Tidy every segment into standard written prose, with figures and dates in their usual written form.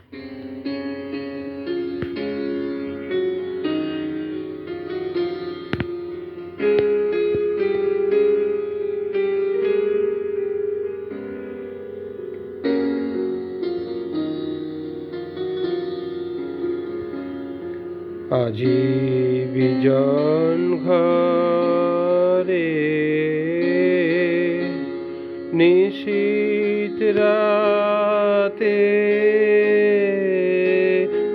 আজি বিজন ঘরে নিশীত রাতে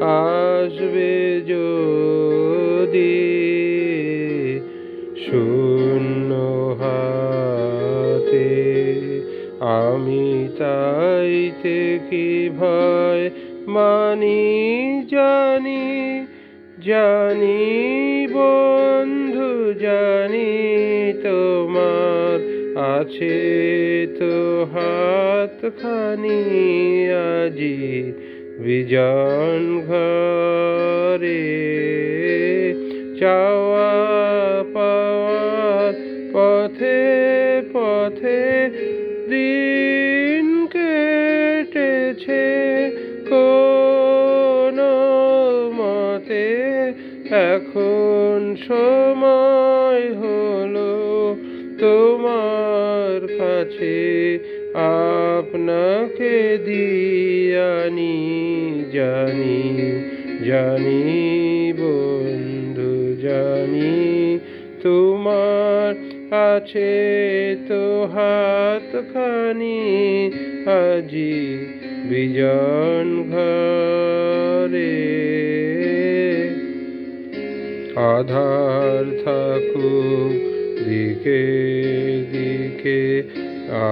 আসবে যদি শূন্য হাতে, আমি তাইতে কি ভয় মানি জানি, জানি বন্ধু জানি তোমার আছে তো হাতখানি। আজি বিজন ঘরে চাওয়া পাওয়ার পথে পথে দিন কেটেছে কোনো মতে, এখন সময় হলো তোমার কাছে আপনাকে দিয়ানি। জানি জানি বন্ধু জানি তোমার আছে তো হাতখানি। আজি বিজন ঘরে আধার থাকুক দিকে দিকে,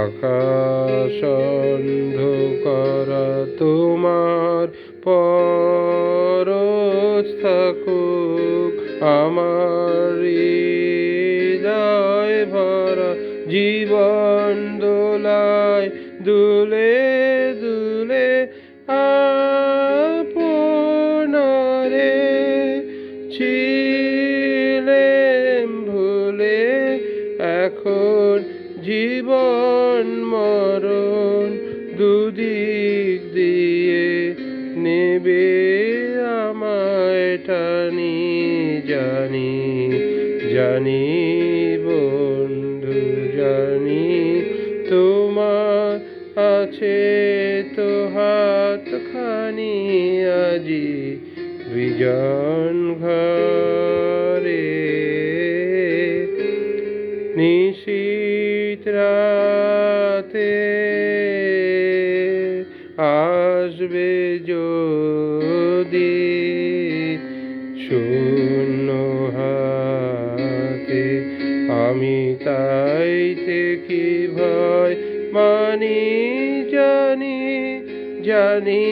আকাশ অন্ধকারা তোমার পরশ থাকুক আমার হৃদয় ভরা। জীবন দোলায় দুলে দুলে আপনারে ছিলেম ভুলে, এখন জীবন মরণ দুদিক দিয়ে নেবে আমায় টানি। জানি জানি বন্ধু জানি তোমার আছে তো হাতখানি। আজি বিজন ঘরে নিশীত রাতে আসবে যদি শূন্য হাতে, আমি তাইতে কি ভয় মানি জানি, জানি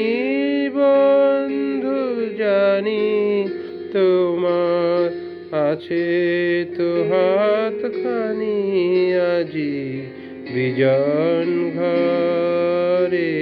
বন্ধু জানি তোমার আছে তো হাতখানি। আজি বিজন ঘরে।